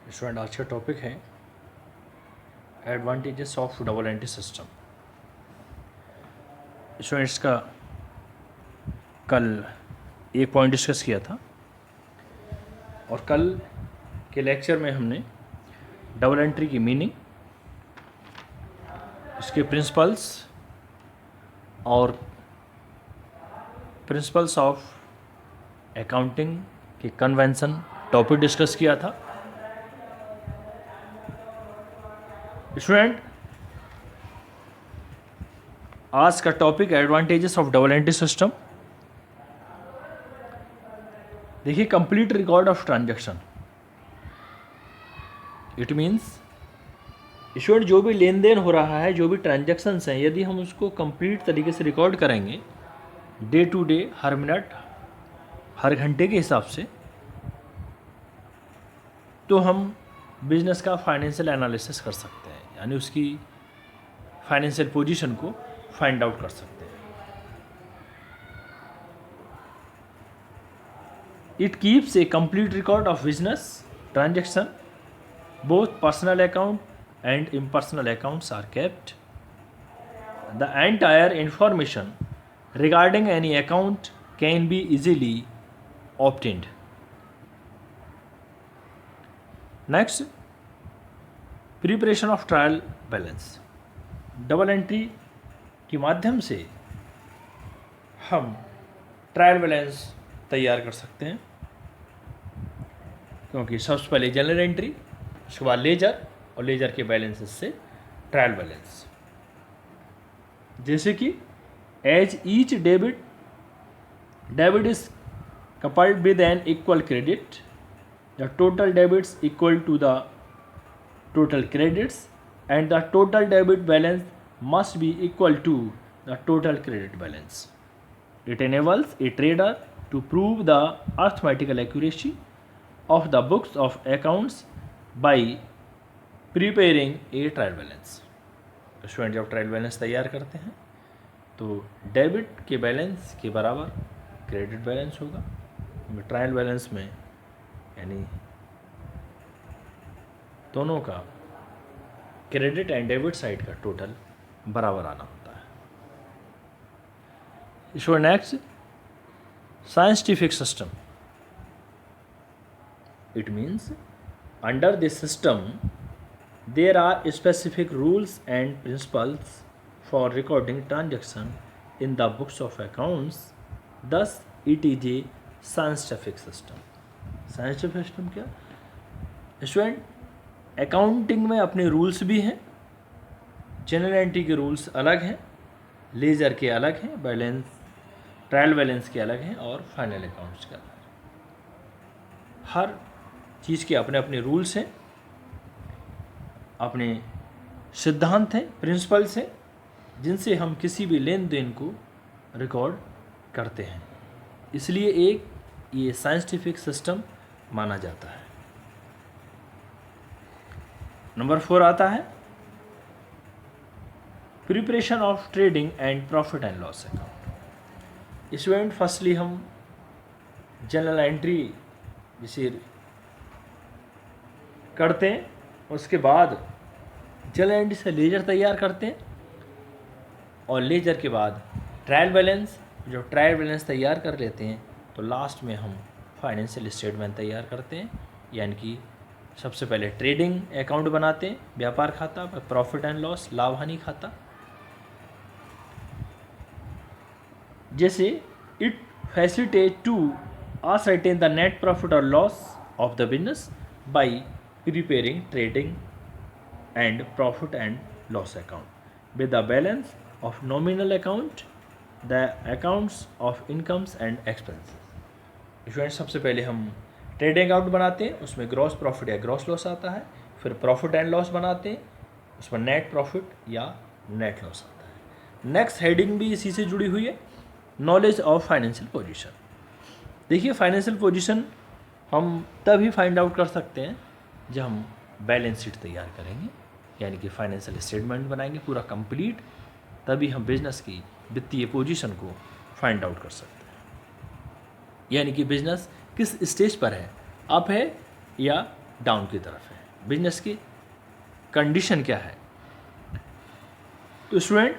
Student, आज का topic है advantages of double entry system. Students का कल एक पॉइंट डिस्कस किया था और कल के लेक्चर में हमने डबल एंट्री की मीनिंग, इसके प्रिंसिपल्स और प्रिंसिपल्स ऑफ अकाउंटिंग के कन्वेंशन टॉपिक डिस्कस किया था। स्टूडेंट, आज का topic advantages of double entry system. देखिए, complete record of transaction. It means student, जो भी लेन देन हो रहा है, जो भी ट्रांजैक्शंस हैं, यदि हम उसको कंप्लीट तरीके से रिकॉर्ड करेंगे डे टू डे, हर मिनट, हर घंटे के हिसाब से, तो हम बिजनेस का फाइनेंशियल एनालिसिस कर सकते हैं, यानी उसकी फाइनेंशियल पोजीशन को फाइंड आउट कर सकते हैं। It keeps A complete record of business transaction, both personal account and impersonal accounts are kept. The entire information regarding any account can be easily obtained. Next, preparation of trial balance. Double entry के माध्यम से हम trial balance तैयार कर सकते हैं, क्योंकि सबसे पहले जनरल एंट्री, उसके बाद लेजर, और लेजर के बैलेंसेस से ट्रायल बैलेंस। जैसे कि as each debit is coupled with an equal credit, the total debits equal to the total credits and the total debit balance must be equal to the total credit balance. It enables a trader to prove the arithmetical accuracy of the books of accounts by preparing a trial balance. Student, जब trial balance तैयार करते हैं तो debit के balance के बराबर credit balance होगा। Trial balance में यानी दोनों का क्रेडिट एंड डेबिट साइड का टोटल बराबर आना होता है। So next, scientific system. It means under this system there are specific rules and principles for recording transaction in the books of accounts. Thus it is a scientific system. Scientific system क्या? Student, accounting में अपने rules भी हैं। General entry के rules अलग हैं, laser के अलग हैं, बैलेंस ट्रायल बैलेंस के अलग हैं, और फाइनल अकाउंट्स के अलग हैं। हर चीज़ के अपने अपने रूल्स हैं, अपने सिद्धांत हैं, प्रिंसिपल्स हैं, जिनसे हम किसी भी लेन देन को रिकॉर्ड करते हैं। इसलिए एक ये साइंटिफिक सिस्टम माना जाता है। नंबर 4 आता है preparation of trading and profit and loss account. Student, firstly हम जनरल एंट्री जिसे करते हैं, उसके बाद जनरल एंट्री से लेजर तैयार करते हैं, और लेजर के बाद ट्रायल बैलेंस। जब ट्रायल बैलेंस तैयार कर लेते हैं तो लास्ट में हम फाइनेंशियल स्टेटमेंट तैयार करते हैं, यानी कि सबसे पहले ट्रेडिंग अकाउंट बनाते हैं, व्यापार खाता, प्रॉफिट एंड लॉस, लाभ हानि खाता। जैसे it facilitate to ascertain the net profit or loss of the business by preparing trading and profit and loss account with the balance of nominal account, the accounts of incomes and expenses. Student, सबसे पहले हम trading account बनाते हैं, उसमें gross profit या gross loss आता है। फिर प्रॉफिट एंड लॉस बनाते हैं, उसमें नेट प्रॉफिट या नेट लॉस आता है। नेक्स्ट हेडिंग भी इसी से जुड़ी हुई है, नॉलेज ऑफ फाइनेंशियल पोजीशन। देखिए, फाइनेंशियल पोजीशन हम तभी फाइंड आउट कर सकते हैं जब हम बैलेंस शीट तैयार करेंगे, यानी कि फाइनेंशियल स्टेटमेंट बनाएंगे पूरा कंप्लीट, तभी हम बिजनेस की वित्तीय पोजीशन को फाइंड आउट कर सकते हैं। यानी कि बिजनेस किस स्टेज पर है, अप है या डाउन की तरफ है। बिजनेस की कंडीशन क्या है? तो स्टूडेंट,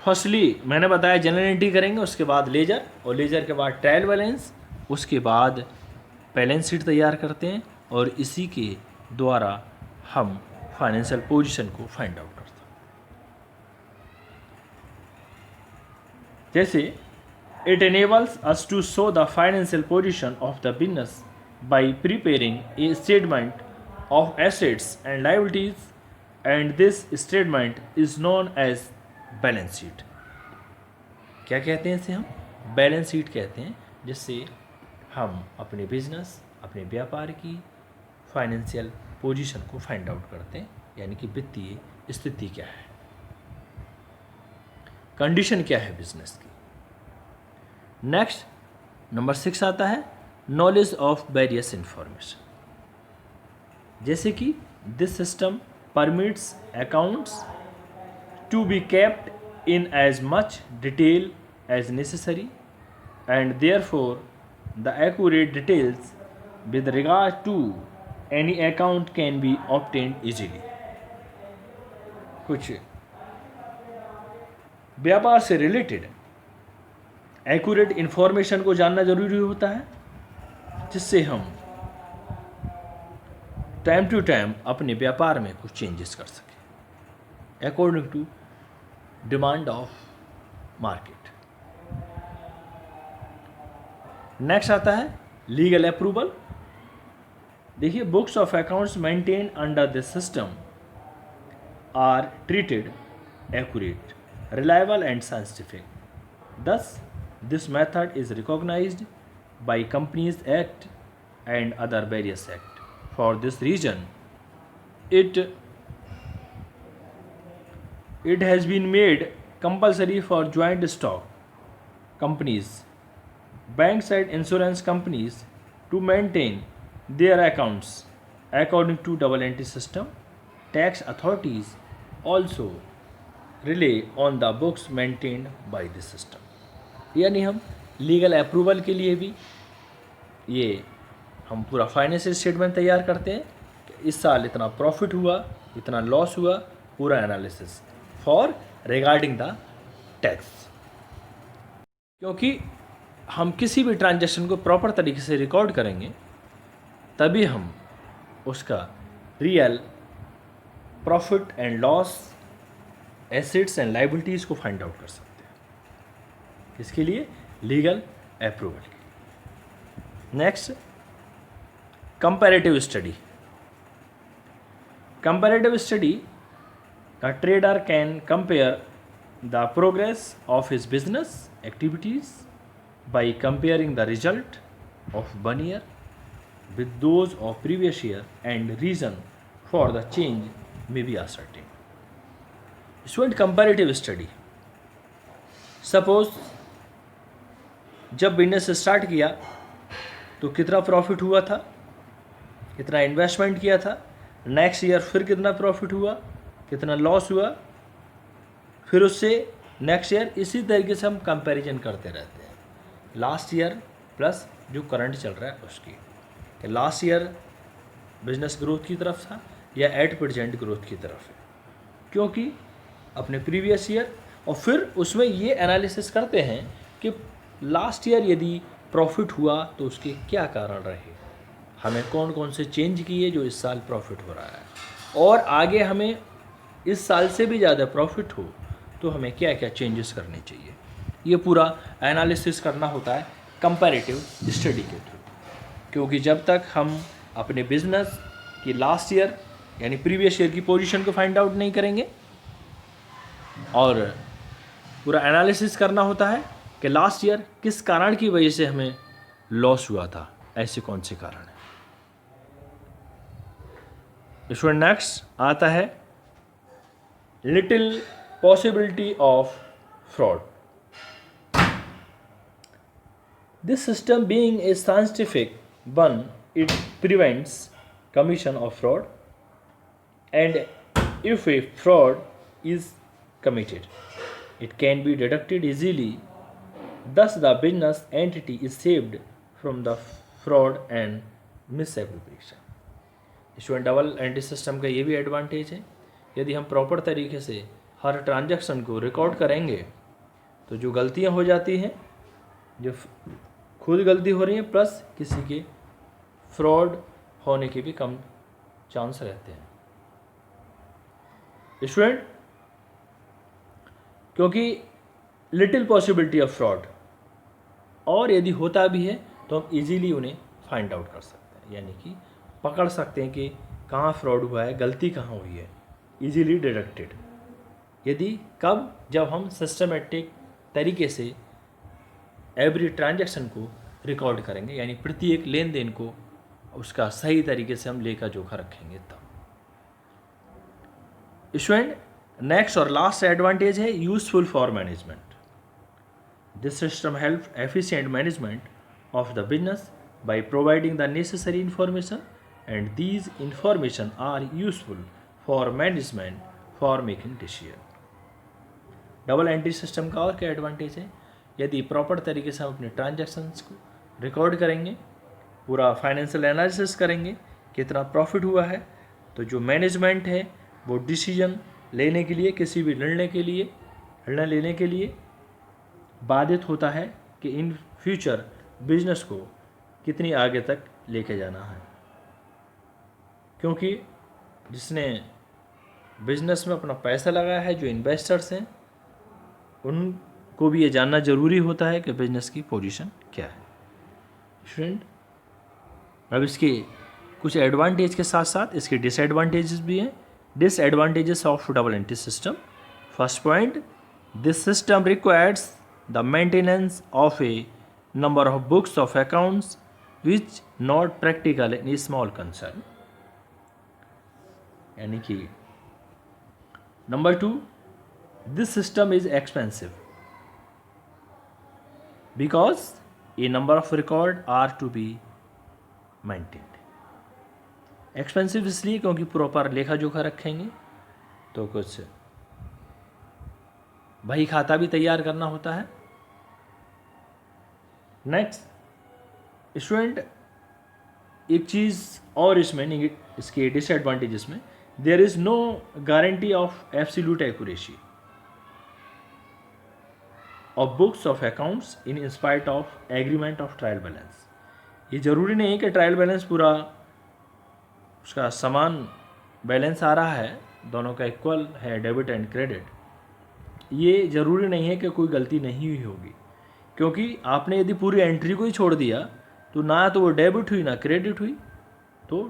फर्स्टली मैंने बताया जनरल एंट्री करेंगे, उसके बाद लेजर, और लेजर के बाद ट्रायल बैलेंस, उसके बाद बैलेंस शीट तैयार करते हैं, और इसी के द्वारा हम फाइनेंशियल पोजीशन को फाइंड आउट करते हैं। जैसे it enables us to show the financial position of the business by preparing a statement of assets and liabilities, and this statement is known as balance sheet. क्या कहते हैं इसे? हम balance sheet कहते हैं, जिससे हम अपने बिजनेस, अपने व्यापार की फाइनेंशियल पोजीशन को फाइंड आउट करते हैं, यानी कि वित्तीय स्थिति क्या है, कंडीशन क्या है बिजनेस की। नेक्स्ट नंबर 6 आता है नॉलेज ऑफ वेरियस इंफॉर्मेशन। जैसे कि this system permits accounts to be kept in as much detail as necessary, and therefore the accurate details with regard to any account can be obtained easily. कुछ व्यापार से related accurate information को जानना जरूरी होता है, जिससे हम टाइम टू टाइम अपने व्यापार में कुछ चेंजेस कर सकें according to demand of market. Next आता है लीगल अप्रूवल। देखिए, books of accounts maintain under this system are treated accurate, reliable and scientific. Thus, this method is recognized by Companies Act and other various acts. For this reason, it has been made compulsory for joint stock companies, banks and insurance companies to maintain their accounts according to double entry system. Tax authorities also rely on the books maintained by this system. यानी हम legal approval के लिए भी ये हम पूरा financial statement तैयार करते हैं कि इस साल इतना प्रॉफिट हुआ, इतना लॉस हुआ, पूरा analysis for regarding the tax. क्योंकि हम किसी भी ट्रांजैक्शन को प्रॉपर तरीके से रिकॉर्ड करेंगे, तभी हम उसका real profit and loss, assets and liabilities को फाइंड आउट कर सकते हैं। इसके लिए legal approval. Next comparative study. Comparative study, a trader can compare the progress of his business activities by comparing the result of one year with those of previous year, and reason for the change may be ascertained. Student, comparative study, suppose जब business start किया तो कितना profit हुआ था, कितना investment किया था, next year फिर कितना प्रॉफिट हुआ, कितना लॉस हुआ, फिर उससे नेक्स्ट ईयर, इसी तरीके से हम कंपैरिजन करते रहते हैं लास्ट ईयर प्लस जो करंट चल रहा है उसकी, कि लास्ट ईयर बिजनेस ग्रोथ की तरफ था या एट प्रेजेंट ग्रोथ की तरफ है, क्योंकि अपने प्रीवियस ईयर, और फिर उसमें ये एनालिसिस करते हैं कि लास्ट ईयर यदि प्रॉफिट हुआ तो उसके क्या कारण रहे, हमें कौन कौन से चेंज किए जो इस साल प्रॉफिट हो रहा है, और आगे हमें इस साल से भी ज़्यादा प्रॉफिट हो तो हमें क्या क्या चेंजेस करने चाहिए। ये पूरा एनालिसिस करना होता है कंपैरेटिव स्टडी के थ्रू, क्योंकि जब तक हम अपने बिजनेस की लास्ट ईयर यानी प्रीवियस ईयर की पोजीशन को फाइंड आउट नहीं करेंगे, और पूरा एनालिसिस करना होता है कि लास्ट ईयर किस कारण की वजह से हमें लॉस हुआ था, ऐसे कौन से कारण हैं। स्टूडेंट, नेक्स्ट आता है little possibility of fraud. This system being a scientific one, it prevents commission of fraud, and if a fraud is committed, it can be deducted easily. Thus, the business entity is saved from the fraud and misappropriation. Student double entry system का ये भी advantage है, यदि हम proper तरीके से हर transaction को record करेंगे तो जो गलतियां हो जाती हैं, जो खुद गलती हो रही है प्लस किसी के फ्रॉड होने के भी कम चांस रहते हैं। स्टूडेंट क्योंकि लिटिल पॉसिबिलिटी ऑफ फ्रॉड, और यदि होता भी है तो हम इजीली उन्हें फाइंड आउट कर सकते हैं, यानी कि पकड़ सकते हैं कि कहाँ फ्रॉड हुआ है, गलती कहाँ हुई है, इजीली डिटेक्टेड। यदि कब, जब हम सिस्टमेटिक तरीके से एवरी ट्रांजैक्शन को रिकॉर्ड करेंगे, यानी प्रत्येक लेन देन को उसका सही तरीके से हम लेखा जोखा रखेंगे तब। स्टूडेंट नेक्स्ट और लास्ट एडवांटेज है useful for management. This system help efficient management of the business by providing the necessary information and these information are useful for management for making decision. Double entry system का और क्या advantage है, यदि proper तरीके से हम अपने transactions को रिकॉर्ड करेंगे, पूरा फाइनेंशियल एनालिसिस करेंगे, कितना प्रॉफिट हुआ है, तो जो मैनेजमेंट है वो डिसीजन लेने के लिए, किसी भी निर्णय लेने के लिए बाधित होता है कि इन फ्यूचर बिजनेस को कितनी आगे तक लेके जाना है। क्योंकि जिसने बिजनेस में अपना पैसा लगाया है, जो इन्वेस्टर्स हैं, उनको भी ये जानना ज़रूरी होता है कि बिजनेस की पोजीशन क्या है। स्टूडेंट अब इसके कुछ एडवांटेज के साथ साथ इसके डिसएडवांटेजेस भी हैं। Disadvantages of double entry system. First point, this system requires the maintenance of A number of books of accounts which not practical in small concern. यानी कि number 2, this system is expensive because a number of record are to be maintained। Expensive इसलिए क्योंकि proper लेखा जोखा रखेंगे तो कुछ बही खाता भी तैयार करना होता है। नेक्स्ट स्टूडेंट एक चीज़ और इसमें इसके डिसएडवांटेजेस में, there is no guarantee of absolute accuracy of books of accounts in spite of agreement of trial balance। ये ज़रूरी नहीं है कि ट्रायल बैलेंस पूरा उसका समान बैलेंस आ रहा है, दोनों का इक्वल है डेबिट एंड क्रेडिट, ये ज़रूरी नहीं है कि कोई गलती नहीं हुई होगी, क्योंकि आपने यदि पूरी एंट्री को ही छोड़ दिया तो ना तो वो डेबिट हुई ना क्रेडिट हुई, तो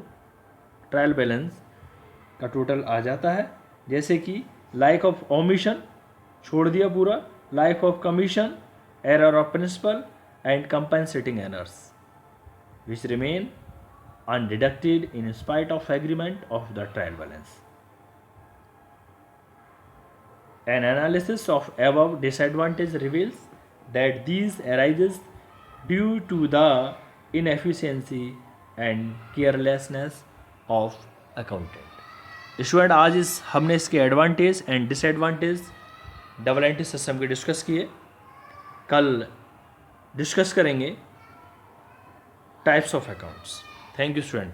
ट्रायल बैलेंस का टोटल आ जाता है। जैसे कि लाइक ऑफ ओमिशन छोड़ दिया पूरा, life of commission, error of principle and compensating errors which remain undeducted in spite of agreement of the trial balance। An analysis of above disadvantage reveals that these arises due to the inefficiency and carelessness of accountant। Student आज हमने इसके advantage and disadvantage double entry system के discuss किए। कल discuss करेंगे types of accounts. Thank you student.